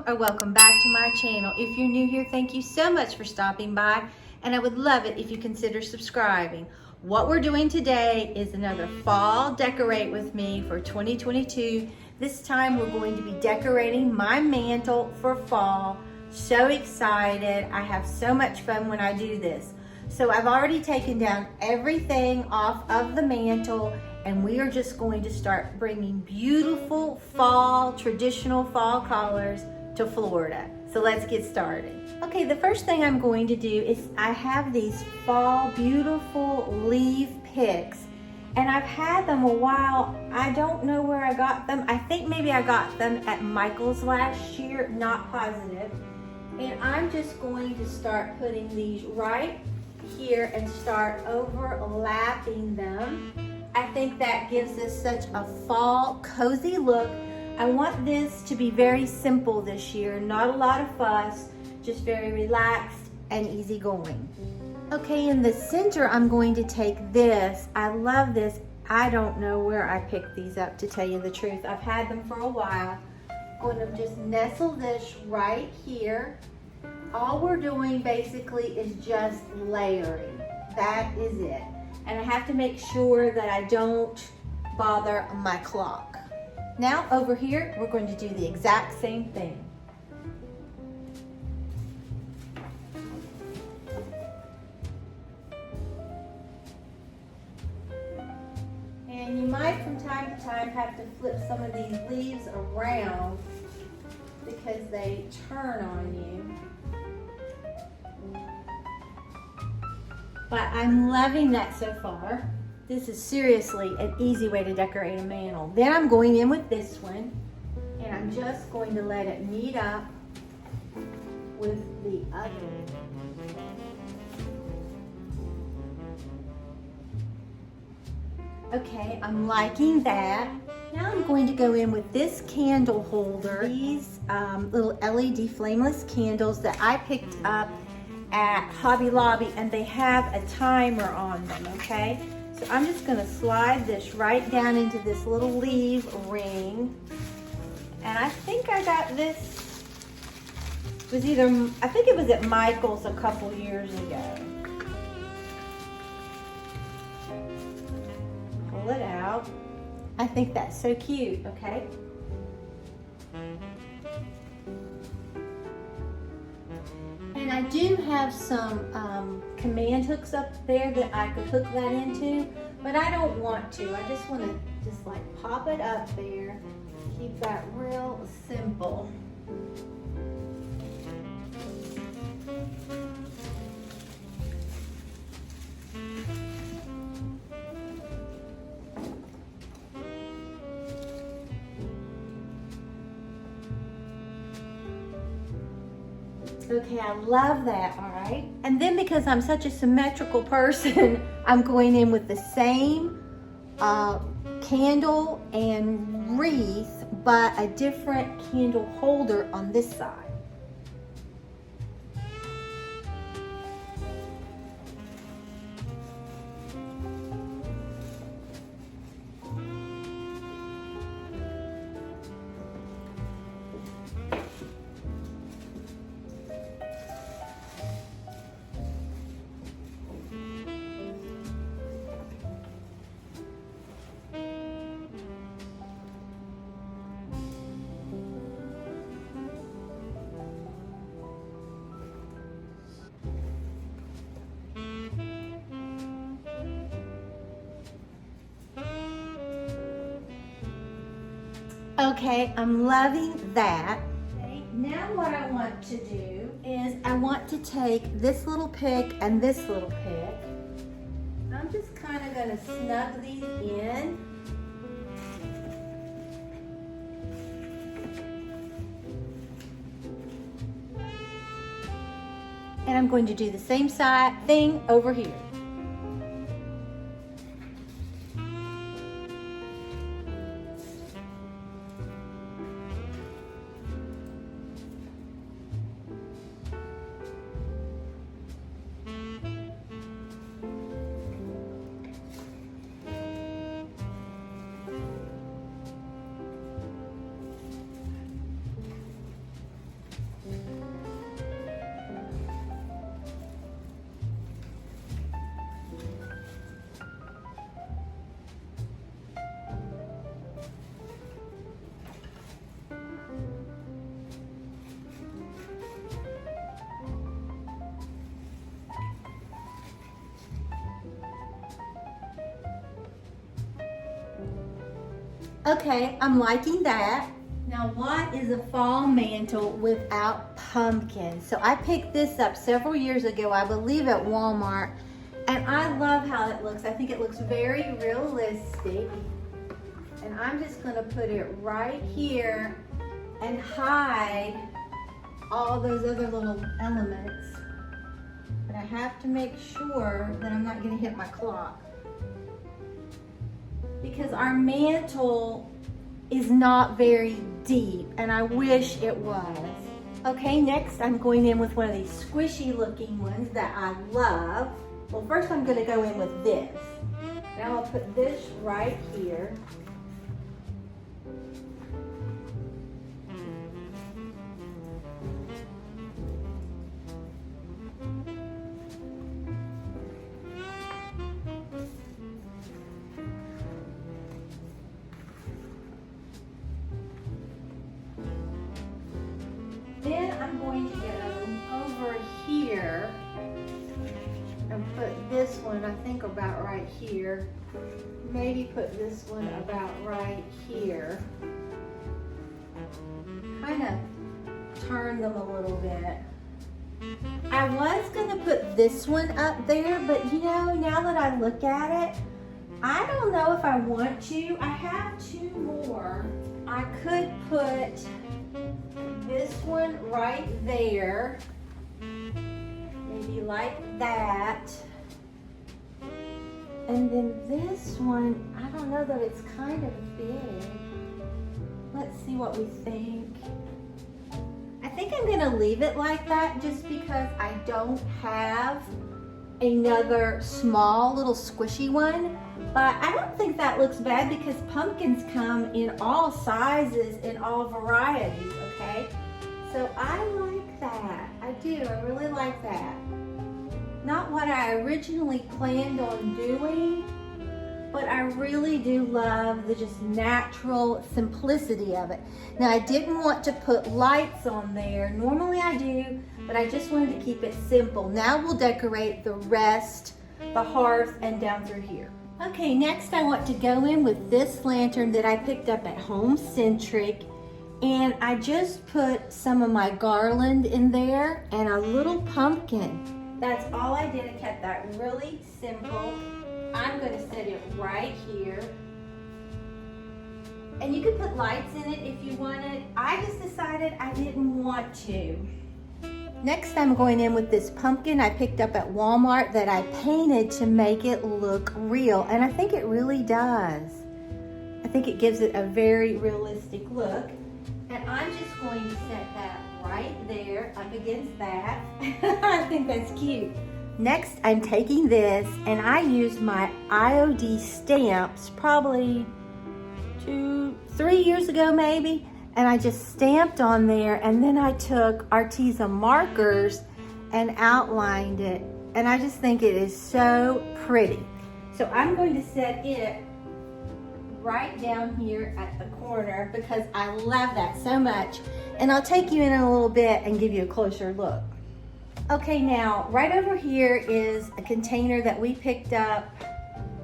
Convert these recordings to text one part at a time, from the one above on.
or welcome back to my channel. If you're new here, thank you so much for stopping by, and I would love it if you consider subscribing. What we're doing today is another fall decorate with me for 2022. This time we're going to be decorating my mantle for fall. So excited. I have so much fun when I do this. So I've already taken down everything off of the mantle, and we are just going to start bringing beautiful fall, traditional fall colors to Florida. So let's get started. Okay, the first thing I'm going to do is I have these fall beautiful leaf picks, and I've had them a while. I don't know where I got them. I think maybe I got them at Michael's last year, not positive. And I'm just going to start putting these right here and start overlapping them. I think that gives us such a fall cozy look. I want this to be very simple this year, not a lot of fuss, just very relaxed and easygoing. Okay, in the center, I'm going to take this. I love this. I don't know where I picked these up, to tell you the truth. I've had them for a while. I'm going to just nestle this right here. All we're doing basically is just layering. That is it. And I have to make sure that I don't bother my clock. Now over here, we're going to do the exact same thing. And you might from time to time have to flip some of these leaves around because they turn on you. But I'm loving that so far. This is seriously an easy way to decorate a mantle. Then I'm going in with this one, and I'm just going to let it meet up with the other one. Okay, I'm liking that. Now I'm going to go in with this candle holder. These little LED flameless candles that I picked up at Hobby Lobby, and they have a timer on them, okay? So I'm just gonna slide this right down into this little leaf ring. And I think I got this, I think it was at Michael's a couple years ago. Pull it out. I think that's so cute, okay? And I do have some command hooks up there that I could hook that into, but I don't want to. I just want to just like pop it up there. Keep that real simple. Okay, I love that, all right? And then because I'm such a symmetrical person, I'm going in with the same candle and wreath, but a different candle holder on this side. Okay, I'm loving that. Okay, now what I want to do is I want to take this little pick and this little pick. I'm just kind of going to snug these in. And I'm going to do the same side thing over here. Okay, I'm liking that. Now, what is a fall mantle without pumpkins? So I picked this up several years ago, I believe at Walmart, and I love how it looks. I think it looks very realistic. And I'm just gonna put it right here and hide all those other little elements. But I have to make sure that I'm not gonna hit my clock, because our mantle is not very deep, and I wish it was. Okay, next I'm going in with one of these squishy looking ones that I love. Well, first I'm gonna go in with this. Now I'll put this right here. Then I'm going to go over here and put this one, I think about right here. Maybe put this one about right here. Kind of turn them a little bit. I was gonna put this one up there, but you know, now that I look at it, I don't know if I want to. I have two more. I could put this one right there, maybe like that, and then this one, I don't know, that it's kind of big. Let's see what we think. I think I'm gonna leave it like that just because I don't have another small little squishy one. But I don't think that looks bad because pumpkins come in all sizes and all varieties, okay? So I like that. I do, I really like that. Not what I originally planned on doing, but I really do love the just natural simplicity of it. Now, I didn't want to put lights on there. Normally I do, but I just wanted to keep it simple. Now we'll decorate the rest, the hearth, and down through here. Okay, next I want to go in with this lantern that I picked up at Home Centric, and I just put some of my garland in there and a little pumpkin. That's all I did. I kept that really simple. I'm going to set it right here. And you could put lights in it if you wanted. I just decided I didn't want to. Next, I'm going in with this pumpkin I picked up at Walmart that I painted to make it look real. And I think it really does. I think it gives it a very realistic look. And I'm just going to set that right there up against that. I think that's cute. Next, I'm taking this and I used my IOD stamps probably 2-3 years ago maybe. And I just stamped on there, and then I took Arteza markers and outlined it. And I just think it is so pretty. So I'm going to set it right down here at the corner because I love that so much. And I'll take you in a little bit and give you a closer look. Okay, now right over here is a container that we picked up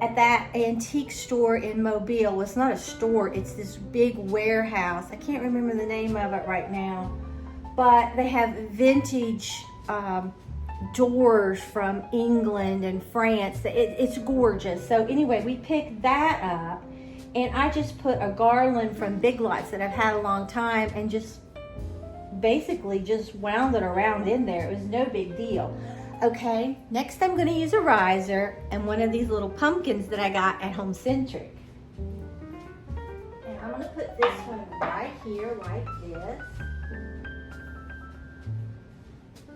at that antique store in Mobile. Well, it's not a store, it's this big warehouse. I can't remember the name of it right now, but they have vintage doors from England and France. It's gorgeous. So anyway, we picked that up, and I just put a garland from Big Lots that I've had a long time and just basically just wound it around in there. It was no big deal. Okay, next I'm going to use a riser and one of these little pumpkins that I got at Home Centric. And I'm going to put this one right here like this.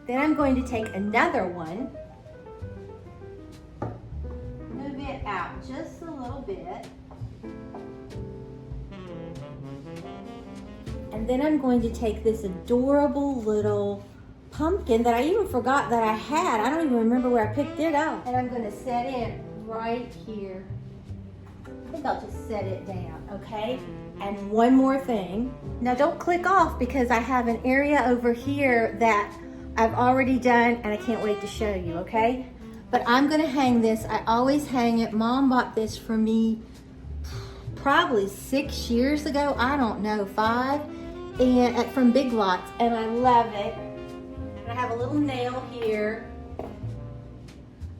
Then I'm going to take another one, move it out just a little bit. And then I'm going to take this adorable little pumpkin that I even forgot that I had. I don't even remember where I picked it up. And I'm going to set it right here. I think I'll just set it down, okay? And one more thing. Now don't click off because I have an area over here that I've already done and I can't wait to show you, okay? But I'm going to hang this. I always hang it. Mom bought this for me probably 6 years ago. I don't know, 5, and from Big Lots, and I love it. And I have a little nail here.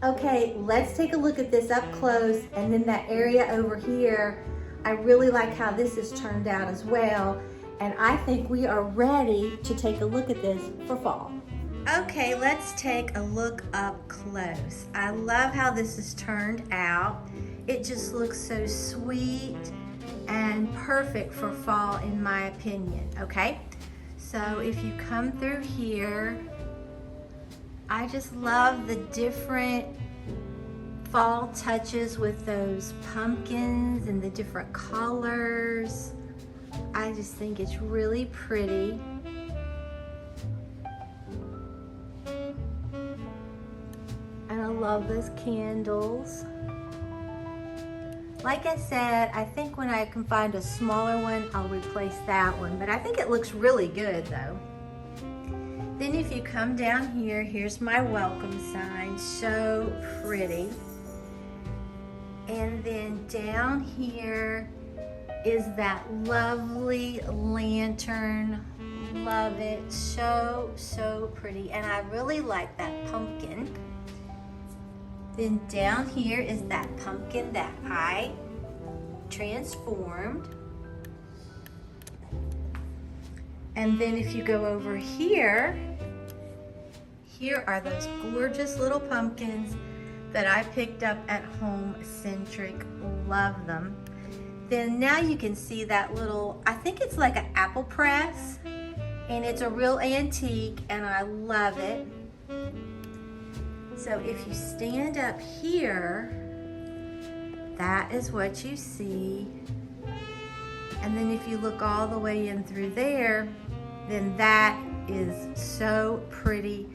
Okay, let's take a look at this up close, and then that area over here. I really like how this has turned out as well, and I think we are ready to take a look at this for fall. Okay, let's take a look up close. I love how this has turned out. It just looks so sweet and perfect for fall in my opinion, okay? So if you come through here, I just love the different fall touches with those pumpkins and the different colors. I just think it's really pretty. And I love those candles. Like I said, I think when I can find a smaller one, I'll replace that one. But I think it looks really good though. Then if you come down here, here's my welcome sign, so pretty. And then down here is that lovely lantern. Love it, so pretty. And I really like that pumpkin. Then down here is that pumpkin that I transformed. And then if you go over here, here are those gorgeous little pumpkins that I picked up at Home Centric. Love them. Then now you can see that little, I think it's like an apple press, and it's a real antique, and I love it. So if you stand up here, that is what you see. And then if you look all the way in through there, then that is so pretty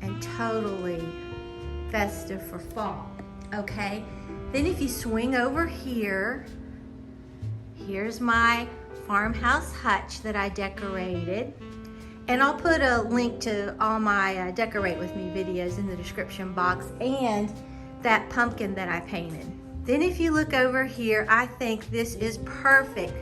and totally festive for fall, okay? Then if you swing over here, here's my farmhouse hutch that I decorated. And I'll put a link to all my Decorate With Me videos in the description box, and that pumpkin that I painted. Then if you look over here, I think this is perfect.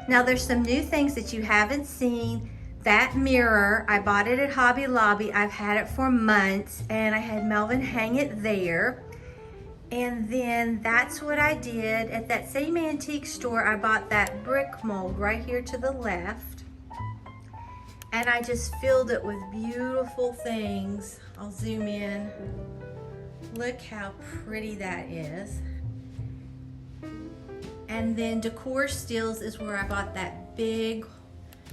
Now there's some new things that you haven't seen. That mirror, I bought it at Hobby Lobby. I've had it for months, and I had Melvin hang it there. And then that's what I did. At that same antique store, I bought that brick mold right here to the left. And I just filled it with beautiful things. I'll zoom in. Look how pretty that is. And then Decor Steels is where I bought that big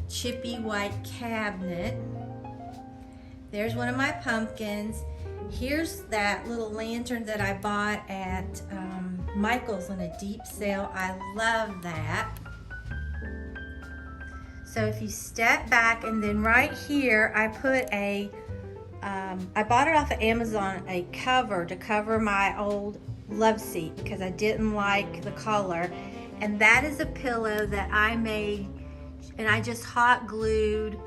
chippy white cabinet. There's one of my pumpkins. Here's that little lantern that I bought at Michael's on a deep sale. I love that. So if you step back, and then right here, I put a, I bought it off of Amazon, a cover to cover my old love seat because I didn't like the color. And that is a pillow that I made, and I just hot glued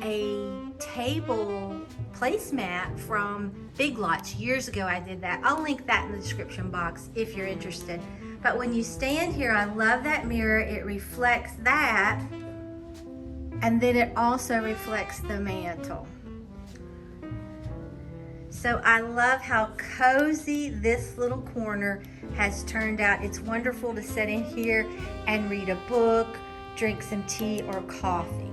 a table placemat from Big Lots. Years ago I did that. I'll link that in the description box if you're interested. But when you stand here, I love that mirror. It reflects that, and then it also reflects the mantle. So I love how cozy this little corner has turned out. It's wonderful to sit in here and read a book, drink some tea or coffee.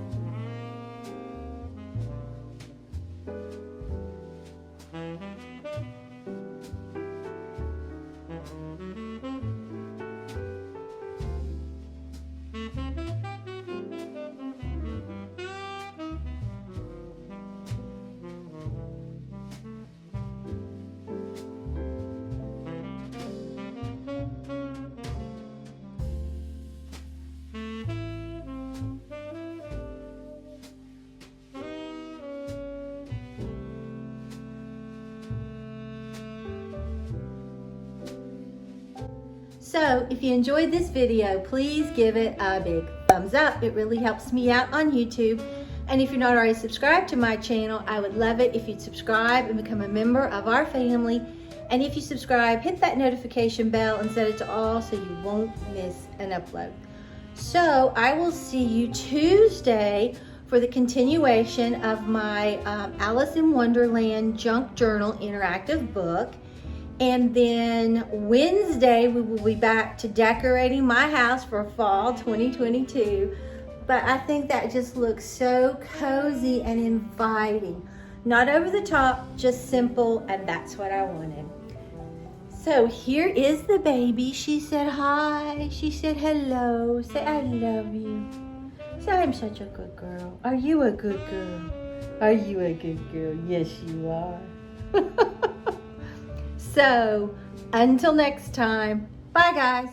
So if you enjoyed this video, please give it a big thumbs up. It really helps me out on YouTube. And if you're not already subscribed to my channel, I would love it if you'd subscribe and become a member of our family. And if you subscribe, hit that notification bell and set it to all so you won't miss an upload. So I will see you Tuesday for the continuation of my Alice in Wonderland Junk Journal interactive book. And then Wednesday, we will be back to decorating my house for fall 2022. But I think that just looks so cozy and inviting. Not over the top, just simple, and that's what I wanted. So here is the baby. She said hi. She said hello. Say I love you. Say I'm such a good girl. Are you a good girl? Are you a good girl? Yes, you are. So until next time, bye guys.